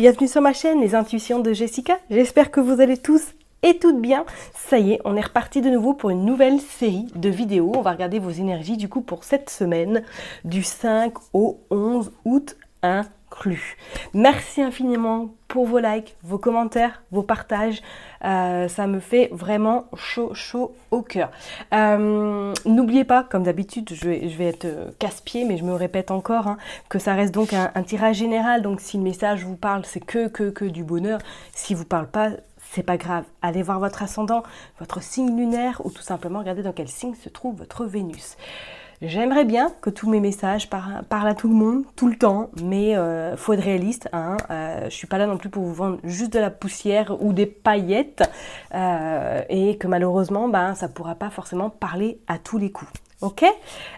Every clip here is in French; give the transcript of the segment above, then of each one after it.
bienvenue sur ma chaîne, les intuitions de Jessica. J'espère que vous allez tous et toutes bien. Ça y est, on est reparti de nouveau pour une nouvelle série de vidéos. On va regarder vos énergies du coup pour cette semaine du 5 au 11 août inclus. Merci infiniment pour vos likes, vos commentaires, vos partages. Ça me fait vraiment chaud au cœur. N'oubliez pas, comme d'habitude, je vais être casse-pied, mais je me répète encore, hein, que ça reste donc un tirage général. Donc si le message vous parle, c'est que du bonheur. Si vous parle pas, c'est pas grave. Allez voir votre ascendant, votre signe lunaire, ou tout simplement regardez dans quel signe se trouve votre Vénus. J'aimerais bien que tous mes messages parlent à tout le monde, tout le temps, mais faut être réaliste. Hein, je suis pas là non plus pour vous vendre juste de la poussière ou des paillettes, et que malheureusement, ça pourra pas forcément parler à tous les coups. Ok,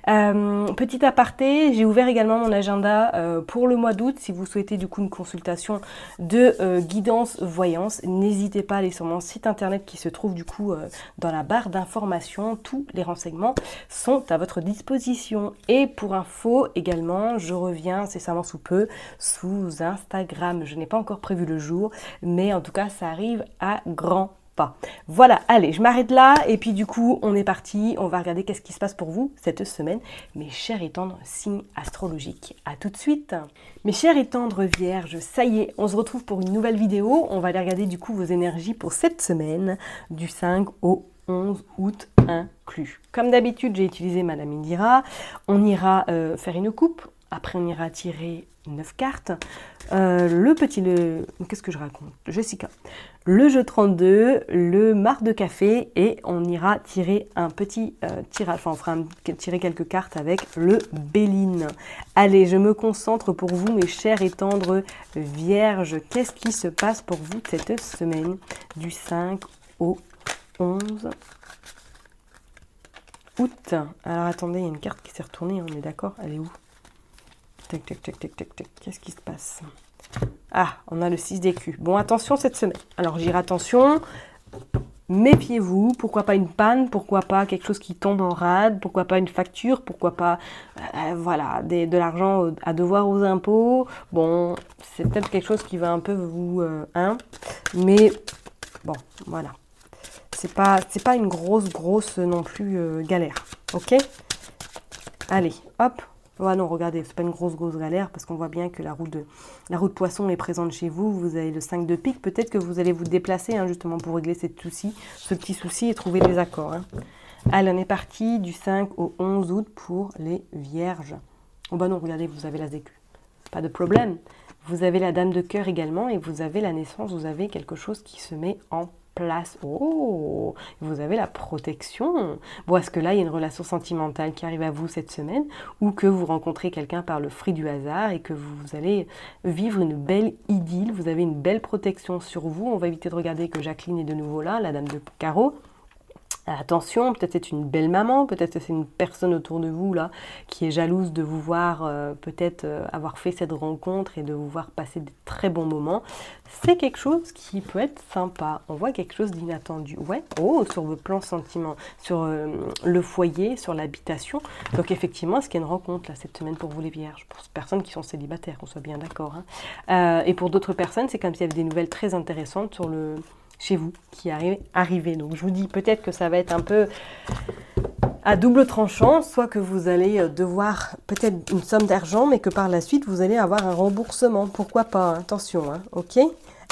petit aparté, j'ai ouvert également mon agenda pour le mois d'août. Si vous souhaitez du coup une consultation de guidance voyance, n'hésitez pas à aller sur mon site internet qui se trouve du coup dans la barre d'informations. Tous les renseignements sont à votre disposition. Et pour info également, je reviens incessamment sous peu sous Instagram. Je n'ai pas encore prévu le jour, mais en tout cas ça arrive à grands pas. Voilà, allez, je m'arrête là et puis du coup, on est parti. On va regarder qu'est-ce qui se passe pour vous cette semaine, mes chers et tendres signes astrologiques. À tout de suite. Mes chers et tendres vierges, ça y est, on se retrouve pour une nouvelle vidéo. On va aller regarder du coup vos énergies pour cette semaine du 5 au 11 août inclus. Comme d'habitude, j'ai utilisé Madame Indira. On ira faire une coupe. Après, on ira tirer 9 cartes. Qu'est-ce que je raconte? Jessica. Le jeu 32, le marc de café et on ira tirer un petit tirage. Enfin, on fera tirer quelques cartes avec le Béline. Allez, je me concentre pour vous, mes chers et tendres vierges. Qu'est-ce qui se passe pour vous cette semaine du 5 au 11 août? Alors, attendez, il y a une carte qui s'est retournée, on est d'accord? Elle est où? Tac, tac, tac, tac, tac, tac. Qu'est-ce qui se passe? Ah, on a le 6 d'écus. Bon, attention cette semaine. Alors, j'irai attention. Méfiez-vous. Pourquoi pas une panne? Pourquoi pas quelque chose qui tombe en rade? Pourquoi pas une facture? Pourquoi pas, voilà, de l'argent à devoir aux impôts? Bon, c'est peut-être quelque chose qui va un peu vous... mais bon, voilà. C'est pas une grosse non plus galère. Ok? Allez, hop. Ouais, non, regardez, c'est pas une grosse galère parce qu'on voit bien que la roue de poisson est présente chez vous. Vous avez le 5 de pique. Peut-être que vous allez vous déplacer hein, justement pour régler ce petit souci et trouver des accords. Hein. Allez, on est parti du 5 au 11 août pour les vierges. Oh bah non, regardez, vous avez l'as d'écu. Pas de problème. Vous avez la dame de cœur également et vous avez la naissance. Vous avez quelque chose qui se met en place. Oh, vous avez la protection. Bon, est-ce que là, il y a une relation sentimentale qui arrive à vous cette semaine ou que vous rencontrez quelqu'un par le fruit du hasard et que vous allez vivre une belle idylle, vous avez une belle protection sur vous. On va éviter de regarder que Jacqueline est de nouveau là, la dame de carreau. Attention, peut-être c'est une belle maman, peut-être c'est une personne autour de vous là qui est jalouse de vous voir peut-être avoir fait cette rencontre et de vous voir passer des très bons moments. C'est quelque chose qui peut être sympa. On voit quelque chose d'inattendu. Ouais, oh, sur vos plans sentiments, sur le foyer, sur l'habitation. Donc effectivement, est-ce qu'il y a une rencontre là cette semaine pour vous les vierges? Pour ces personnes qui sont célibataires, qu'on soit bien d'accord. Hein. Et pour d'autres personnes, c'est comme s'il y avait des nouvelles très intéressantes sur chez vous qui arrivez. Donc je vous dis peut-être que ça va être un peu à double tranchant, soit que vous allez devoir peut-être une somme d'argent, mais que par la suite vous allez avoir un remboursement. Pourquoi pas, hein. Attention, hein. Ok.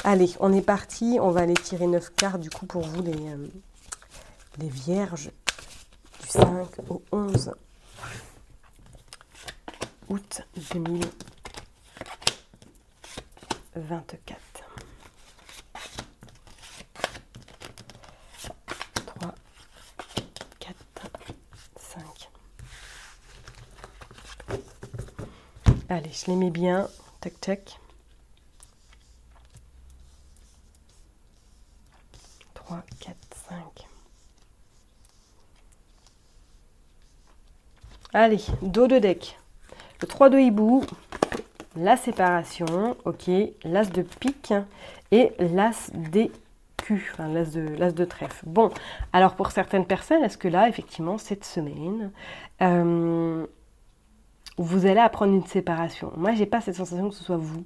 Allez, on est parti, on va aller tirer 9 cartes du coup pour vous les vierges du 5 au 11 août 2024. 3, 4, 5. Allez, je les mets bien. Tac, tac. 3, 4, 5. Allez, dos de deck. Le 3 de hibou, la séparation, ok, l'as de pique et l'as des culs, enfin, l'as de trèfle. Bon, alors pour certaines personnes, est-ce que là, effectivement, cette semaine, vous allez apprendre une séparation? Moi, j'ai pas cette sensation que ce soit vous.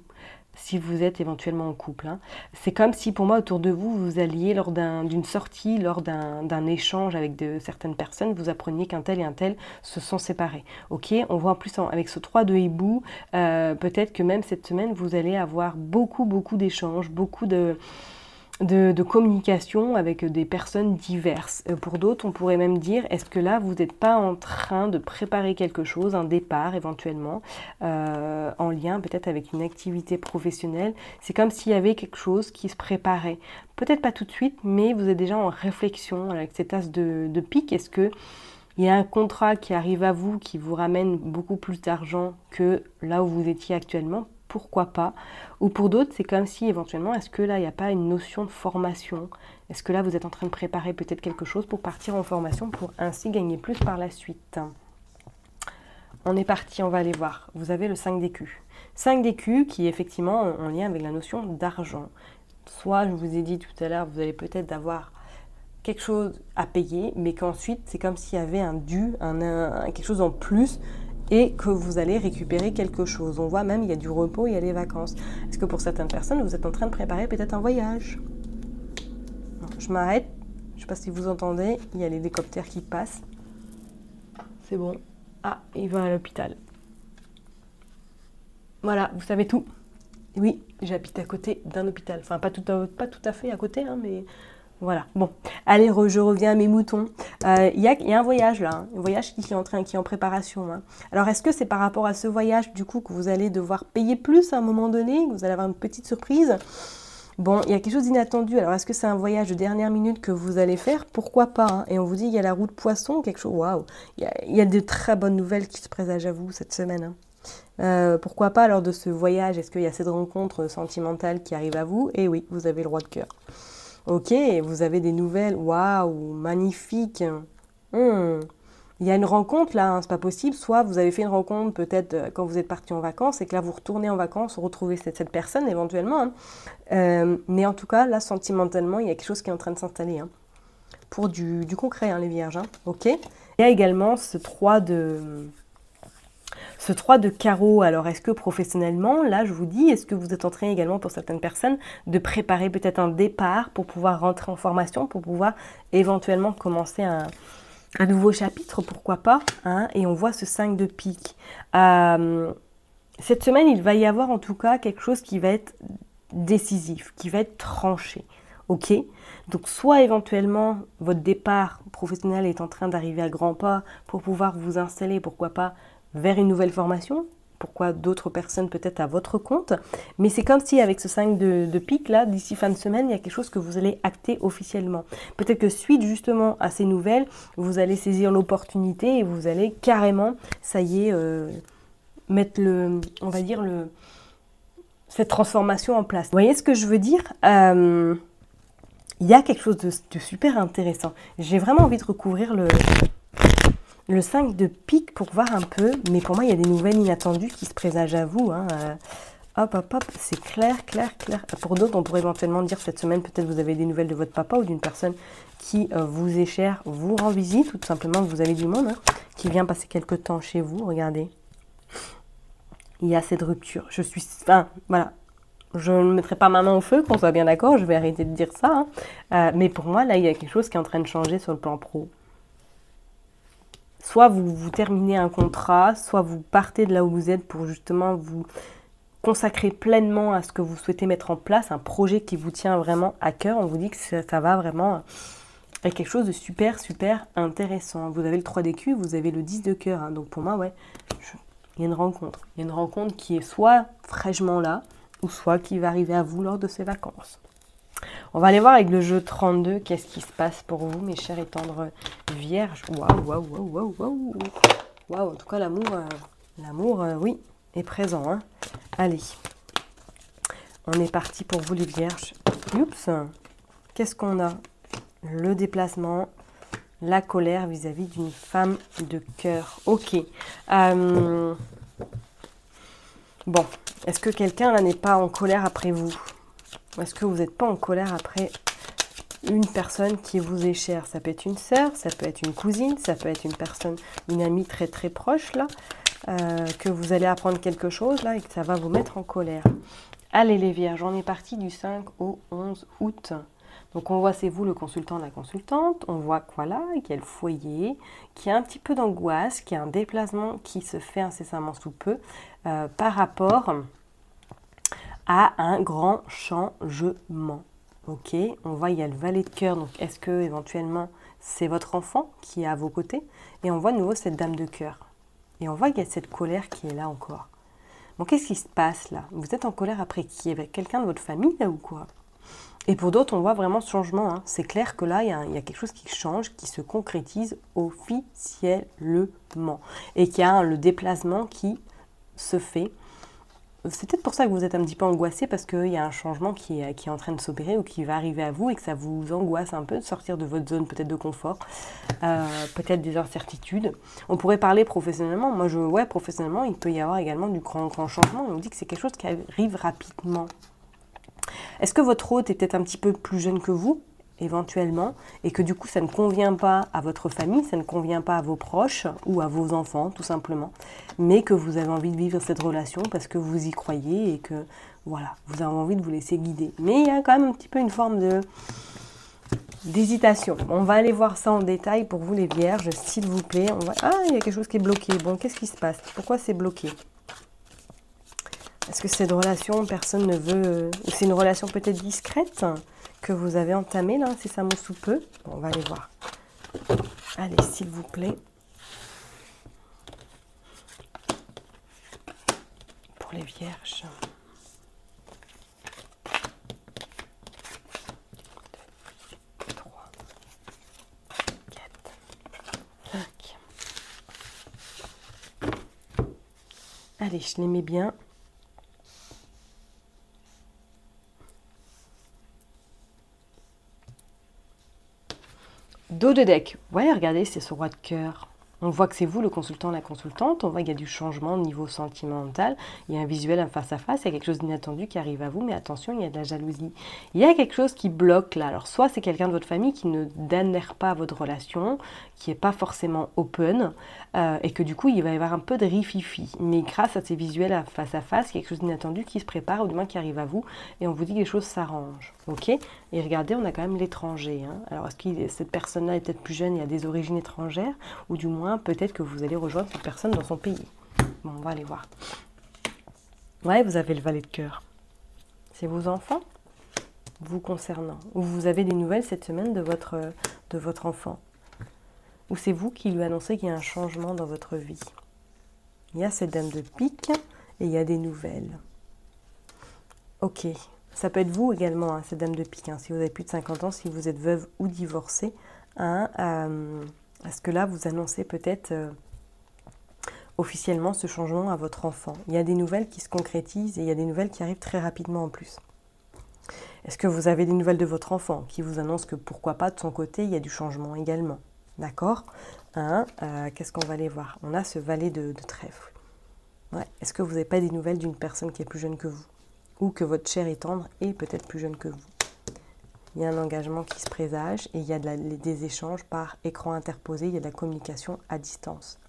si vous êtes éventuellement en couple. Hein. C'est comme si pour moi autour de vous, vous alliez lors d'une sortie, lors d'un échange avec certaines personnes, vous appreniez qu'un tel et un tel se sont séparés. Ok, on voit en plus avec ce 3 de hibou, peut-être que même cette semaine, vous allez avoir beaucoup d'échanges, beaucoup de communication avec des personnes diverses. Pour d'autres, on pourrait même dire, est-ce que là, vous n'êtes pas en train de préparer quelque chose, un départ éventuellement, en lien peut-être avec une activité professionnelle. C'est comme s'il y avait quelque chose qui se préparait. Peut-être pas tout de suite, mais vous êtes déjà en réflexion avec cette as de pique. Est-ce que il y a un contrat qui arrive à vous, qui vous ramène beaucoup plus d'argent que là où vous étiez actuellement? Pourquoi pas? Ou pour d'autres, c'est comme si éventuellement, est-ce que là, il n'y a pas une notion de formation? Est-ce que là, vous êtes en train de préparer peut-être quelque chose pour partir en formation pour ainsi gagner plus par la suite? On est parti, on va aller voir. Vous avez le 5 d'écus. 5 d'écus qui est effectivement en lien avec la notion d'argent. Soit, je vous ai dit tout à l'heure, vous allez peut-être avoir quelque chose à payer, mais qu'ensuite, c'est comme s'il y avait un dû, quelque chose en plus, et que vous allez récupérer quelque chose. On voit même, il y a du repos, il y a les vacances. Est-ce que pour certaines personnes, vous êtes en train de préparer peut-être un voyage? Je m'arrête, je ne sais pas si vous entendez, il y a l'hélicoptère qui passe. C'est bon. Ah, il va à l'hôpital. Voilà, vous savez tout. Oui, j'habite à côté d'un hôpital. Enfin, pas tout à fait à côté, hein, mais... Voilà, bon, allez, je reviens à mes moutons. Il y a un voyage là, un voyage qui est en préparation. Hein. Alors, est-ce que c'est par rapport à ce voyage, du coup, que vous allez devoir payer plus à un moment donné, que vous allez avoir une petite surprise? Bon, il y a quelque chose d'inattendu. Alors, est-ce que c'est un voyage de dernière minute que vous allez faire? Pourquoi pas? Hein. Et on vous dit, il y a la roue de poisson, quelque chose. Waouh! Il y a de très bonnes nouvelles qui se présagent à vous cette semaine. Hein. Pourquoi pas lors de ce voyage? Est-ce qu'il y a cette rencontre sentimentale qui arrive à vous? Et oui, vous avez le roi de cœur. Ok, vous avez des nouvelles, waouh, magnifique. Il y a une rencontre là, hein, c'est pas possible. Soit vous avez fait une rencontre peut-être quand vous êtes parti en vacances et que là vous retournez en vacances, retrouvez cette personne éventuellement. Hein. Mais en tout cas, là sentimentalement, il y a quelque chose qui est en train de s'installer. Hein. Pour du concret, hein, les vierges. Hein. Ok. Il y a également ce 3 de carreau, alors est-ce que professionnellement, là je vous dis, est-ce que vous êtes en train également pour certaines personnes de préparer peut-être un départ pour pouvoir rentrer en formation, pour pouvoir éventuellement commencer un nouveau chapitre, pourquoi pas, hein, et on voit ce 5 de pique. Cette semaine, il va y avoir en tout cas quelque chose qui va être décisif, qui va être tranché. Ok, donc soit éventuellement votre départ professionnel est en train d'arriver à grands pas pour pouvoir vous installer, pourquoi pas, vers une nouvelle formation, pourquoi d'autres personnes peut-être à votre compte, mais c'est comme si avec ce 5 de pique là, d'ici fin de semaine, il y a quelque chose que vous allez acter officiellement. Peut-être que suite justement à ces nouvelles, vous allez saisir l'opportunité et vous allez carrément, ça y est, mettre cette transformation en place. Vous voyez ce que je veux dire? Il y a quelque chose de super intéressant. J'ai vraiment envie de recouvrir le 5 de pique pour voir un peu, mais pour moi, il y a des nouvelles inattendues qui se présagent à vous. Hein. Hop, c'est clair. Pour d'autres, on pourrait éventuellement dire cette semaine, peut-être vous avez des nouvelles de votre papa ou d'une personne qui vous est chère, vous rend visite, ou tout simplement vous avez du monde qui vient passer quelques temps chez vous. Regardez, il y a cette rupture. Voilà. Je ne mettrai pas ma main au feu, qu'on soit bien d'accord, je vais arrêter de dire ça. Hein. Mais pour moi, là, il y a quelque chose qui est en train de changer sur le plan pro. Soit vous terminez un contrat, soit vous partez de là où vous êtes pour justement vous consacrer pleinement à ce que vous souhaitez mettre en place, un projet qui vous tient vraiment à cœur. On vous dit que ça va vraiment être quelque chose de super intéressant. Vous avez le 3 d'écus, vous avez le 10 de cœur. Hein. Donc pour moi, ouais, il y a une rencontre. Il y a une rencontre qui est soit fraîchement là, ou soit qui va arriver à vous lors de ces vacances. On va aller voir avec le jeu 32, qu'est-ce qui se passe pour vous, mes chers et tendres vierges. Waouh. En tout cas, l'amour, oui, est présent. Hein. Allez, on est parti pour vous, les vierges. Oups, qu'est-ce qu'on a? Le déplacement, la colère vis-à-vis d'une femme de cœur. Ok. Bon, est-ce que quelqu'un là n'est pas en colère après vous? Est-ce que vous n'êtes pas en colère après une personne qui vous est chère? Ça peut être une sœur, ça peut être une cousine, ça peut être une personne, une amie très proche là, que vous allez apprendre quelque chose là et que ça va vous mettre en colère. Allez les Vierges, on est parti du 5 au 11 août. Donc on voit c'est vous le consultant, la consultante, on voit que voilà, qu'il y a le foyer, qu'il y a un petit peu d'angoisse, qu'il y a un déplacement qui se fait incessamment sous peu par rapport à un grand changement. Ok, on voit il y a le valet de cœur, donc est-ce que éventuellement c'est votre enfant qui est à vos côtés? Et on voit de nouveau cette dame de cœur. Et on voit qu'il y a cette colère qui est là encore. Bon, qu'est-ce qui se passe là? Vous êtes en colère après qui? Avec quelqu'un de votre famille là ou quoi? Et pour d'autres, on voit vraiment ce changement. Hein. C'est clair que là, il y a quelque chose qui change, qui se concrétise officiellement. Et qu'il y a le déplacement qui se fait. C'est peut-être pour ça que vous êtes un petit peu angoissé, parce qu'il y a un changement qui est en train de s'opérer ou qui va arriver à vous et que ça vous angoisse un peu de sortir de votre zone peut-être de confort, peut-être des incertitudes. On pourrait parler professionnellement. Moi, professionnellement, il peut y avoir également du grand changement. On dit que c'est quelque chose qui arrive rapidement. Est-ce que votre hôte est peut-être un petit peu plus jeune que vous, éventuellement, et que du coup ça ne convient pas à votre famille, ça ne convient pas à vos proches ou à vos enfants, tout simplement, mais que vous avez envie de vivre cette relation parce que vous y croyez et que, voilà, vous avez envie de vous laisser guider. Mais il y a quand même un petit peu une forme d'hésitation. On va aller voir ça en détail pour vous les Vierges, s'il vous plaît. Ah, il y a quelque chose qui est bloqué. Bon, qu'est-ce qui se passe? Pourquoi c'est bloqué? Est-ce que cette relation, personne ne veut... Ou c'est une relation peut-être discrète que vous avez entamée, là, c'est ça, sous peu? Bon, on va aller voir. Allez, s'il vous plaît. Pour les Vierges. 2, 3, 4, 5. Allez, je les mets bien. Dos de deck. Ouais, regardez, c'est ce roi de cœur. On voit que c'est vous le consultant, la consultante. On voit qu'il y a du changement au niveau sentimental. Il y a un visuel, un face-à-face. Il y a quelque chose d'inattendu qui arrive à vous. Mais attention, il y a de la jalousie. Il y a quelque chose qui bloque là. Alors, soit c'est quelqu'un de votre famille qui ne d'adhère pas à votre relation, qui n'est pas forcément open, et que du coup, il va y avoir un peu de rififi. Mais grâce à ces visuels à face-à-face, il y a quelque chose d'inattendu qui se prépare, ou du moins qui arrive à vous. Et on vous dit que les choses s'arrangent. Ok? Et regardez, on a quand même l'étranger. Hein. Alors, est-ce que cette personne-là est peut-être plus jeune et a des origines étrangères? Ou du moins, peut-être que vous allez rejoindre cette personne dans son pays. Bon, on va aller voir. Ouais, vous avez le valet de cœur. C'est vos enfants vous concernant. Ou vous avez des nouvelles cette semaine de votre enfant. Ou c'est vous qui lui annoncez qu'il y a un changement dans votre vie. Il y a cette dame de pique et il y a des nouvelles. Ok. Ça peut être vous également, hein, cette dame de pique, hein, si vous avez plus de 50 ans, si vous êtes veuve ou divorcée. Hein, parce que là, vous annoncez peut-être officiellement ce changement à votre enfant. Il y a des nouvelles qui se concrétisent et il y a des nouvelles qui arrivent très rapidement en plus. Est-ce que vous avez des nouvelles de votre enfant qui vous annonce que pourquoi pas de son côté, il y a du changement également? D'accord, hein, qu'est-ce qu'on va aller voir? On a ce valet de trèfle. Ouais. Est-ce que vous n'avez pas des nouvelles d'une personne qui est plus jeune que vous? Ou que votre chair est tendre et peut-être plus jeune que vous. Il y a un engagement qui se présage et il y a des échanges par écran interposé, il y a de la communication à distance.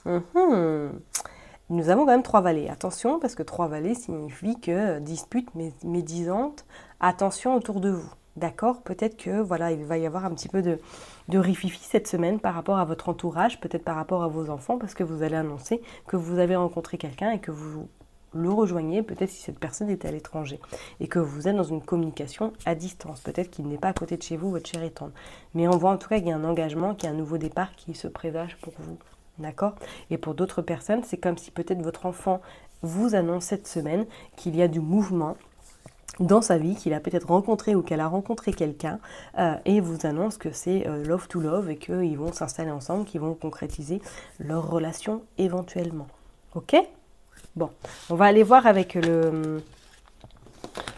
Nous avons quand même 3 valets. Attention, parce que 3 valets signifie que dispute médisante, attention autour de vous. D'accord? Peut-être que voilà, il va y avoir un petit peu de rififi cette semaine par rapport à votre entourage, peut-être par rapport à vos enfants, parce que vous allez annoncer que vous avez rencontré quelqu'un et que vous le rejoignez, peut-être si cette personne est à l'étranger, et que vous êtes dans une communication à distance. Peut-être qu'il n'est pas à côté de chez vous, votre chair est tendre. Mais on voit en tout cas qu'il y a un engagement, qu'il y a un nouveau départ qui se présage pour vous. D'accord? Et pour d'autres personnes, c'est comme si peut-être votre enfant vous annonce cette semaine qu'il y a du mouvement dans sa vie, qu'il a peut-être rencontré ou qu'elle a rencontré quelqu'un et vous annonce que c'est love to love et qu'ils vont s'installer ensemble, qu'ils vont concrétiser leur relation éventuellement. Ok? Bon, on va aller voir avec le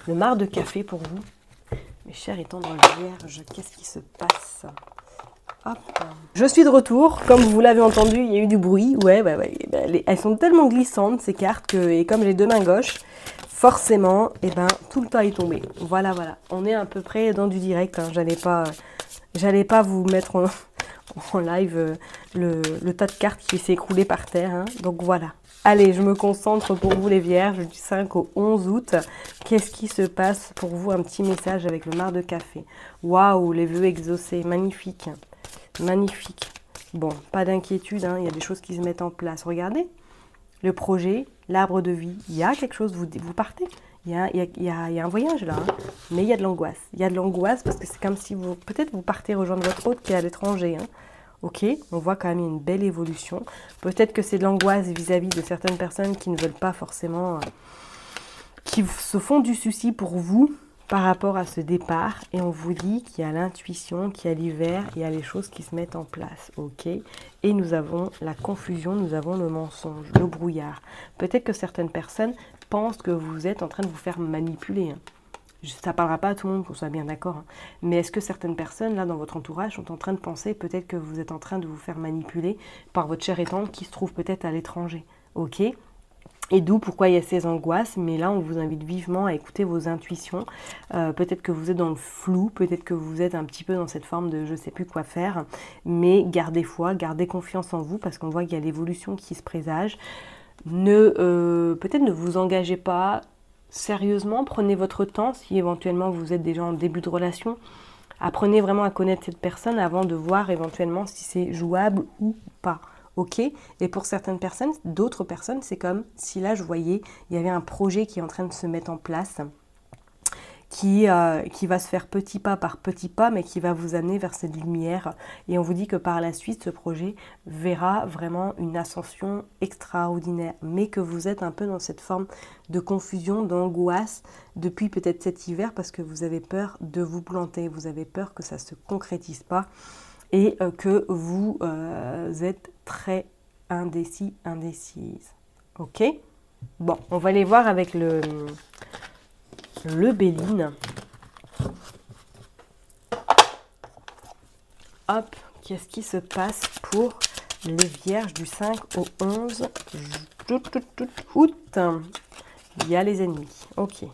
marc de café pour vous. Mes chers et tendres Vierges, qu'est-ce qui se passe? Hop. Je suis de retour, comme vous l'avez entendu, il y a eu du bruit. Ouais, elles sont tellement glissantes ces cartes et comme j'ai 2 mains gauches, forcément, tout le tas est tombé. Voilà, on est à peu près dans du direct. Hein. J'allais pas vous mettre en live le tas de cartes qui s'est écroulé par terre. Hein. Donc voilà. Allez, je me concentre pour vous les vierges du 5 au 11 août. Qu'est-ce qui se passe pour vous? Un petit message avec le mar de café. Waouh, les vœux exaucés, magnifique. Magnifique. Bon, pas d'inquiétude, hein, il y a des choses qui se mettent en place. Regardez, le projet, l'arbre de vie, il y a quelque chose, vous partez. Il y a un voyage là, hein, mais il y a de l'angoisse. Il y a de l'angoisse parce que c'est comme si vous, peut-être vous partez rejoindre votre hôte qui est à l'étranger. Hein. Ok, on voit quand même une belle évolution. Peut-être que c'est de l'angoisse vis-à-vis de certaines personnes qui ne veulent pas forcément, qui se font du souci pour vous par rapport à ce départ. Et on vous dit qu'il y a l'intuition, qu'il y a l'hiver, il y a les choses qui se mettent en place. Ok, et nous avons la confusion, nous avons le mensonge, le brouillard. Peut-être que certaines personnes pensent que vous êtes en train de vous faire manipuler. Hein. Ça ne parlera pas à tout le monde, qu'on soit bien d'accord. Hein. Mais est-ce que certaines personnes, là, dans votre entourage, sont en train de penser peut-être que vous êtes en train de vous faire manipuler par votre chère étante qui se trouve peut-être à l'étranger? Ok. Et d'où pourquoi il y a ces angoisses. Mais là, on vous invite vivement à écouter vos intuitions. Peut-être que vous êtes dans le flou, peut-être que vous êtes un petit peu dans cette forme de je ne sais plus quoi faire. Mais gardez foi, gardez confiance en vous parce qu'on voit qu'il y a l'évolution qui se présage. Peut-être ne vous engagez pas sérieusement, prenez votre temps si éventuellement vous êtes déjà en début de relation. Apprenez vraiment à connaître cette personne avant de voir éventuellement si c'est jouable ou pas. Ok? Et pour certaines personnes, d'autres personnes, c'est comme si là je voyais, il y avait un projet qui est en train de se mettre en place, qui va se faire petit pas par petit pas, mais qui va vous amener vers cette lumière. Et on vous dit que par la suite, ce projet verra vraiment une ascension extraordinaire, mais que vous êtes un peu dans cette forme de confusion, d'angoisse, depuis peut-être cet hiver, parce que vous avez peur de vous planter, vous avez peur que ça ne se concrétise pas, et que vous êtes très indécis, indécise. Ok? Bon, on va aller voir avec le Béline. Hop, qu'est-ce qui se passe pour les vierges du 5 au 11 août? Il y a les ennemis. Ok.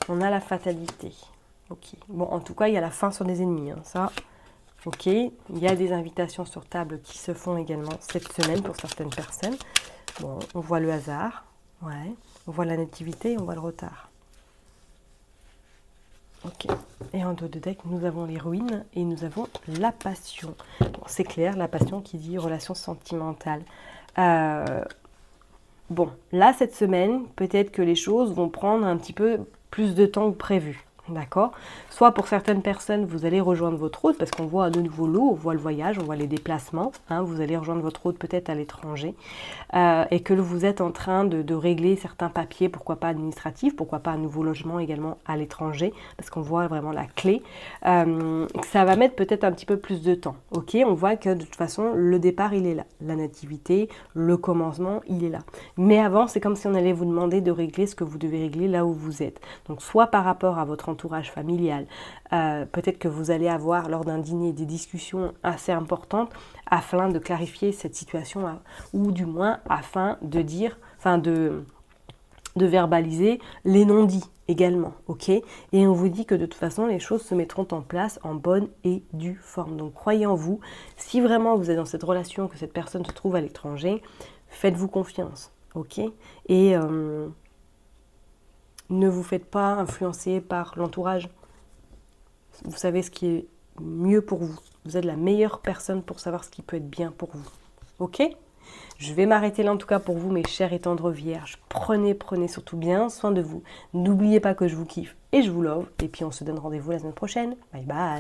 On a la fatalité. Ok. Bon, en tout cas, il y a la fin sur les ennemis. Hein, ça. Ok, il y a des invitations sur table qui se font également cette semaine pour certaines personnes. Bon, on voit le hasard, ouais. On voit la nativité, on voit le retard. Ok, et en dos de deck, nous avons les ruines et nous avons la passion. Bon, c'est clair, la passion qui dit relation sentimentale. Bon, là, cette semaine, peut-être que les choses vont prendre un petit peu plus de temps que prévu. D'accord? Soit pour certaines personnes, vous allez rejoindre votre hôte, parce qu'on voit de nouveau l'eau, on voit le voyage, on voit les déplacements. Hein, vous allez rejoindre votre hôte peut-être à l'étranger. Et que vous êtes en train de régler certains papiers, pourquoi pas administratifs, pourquoi pas un nouveau logement également à l'étranger, parce qu'on voit vraiment la clé. Ça va mettre peut-être un petit peu plus de temps. Ok? On voit que de toute façon, le départ, il est là. La nativité, le commencement, il est là. Mais avant, c'est comme si on allait vous demander de régler ce que vous devez régler là où vous êtes. Donc, soit par rapport à votre entourage familial, peut-être que vous allez avoir lors d'un dîner des discussions assez importantes afin de clarifier cette situation ou du moins afin de dire, de verbaliser les non-dits également, ok? Et on vous dit que de toute façon les choses se mettront en place en bonne et due forme. Donc croyez en vous, si vraiment vous êtes dans cette relation, que cette personne se trouve à l'étranger, faites-vous confiance, ok? Et ne vous faites pas influencer par l'entourage. Vous savez ce qui est mieux pour vous. Vous êtes la meilleure personne pour savoir ce qui peut être bien pour vous. Ok? Je vais m'arrêter là en tout cas pour vous, mes chers et tendres vierges. Prenez surtout bien soin de vous. N'oubliez pas que je vous kiffe et je vous love. Et puis on se donne rendez-vous la semaine prochaine. Bye bye!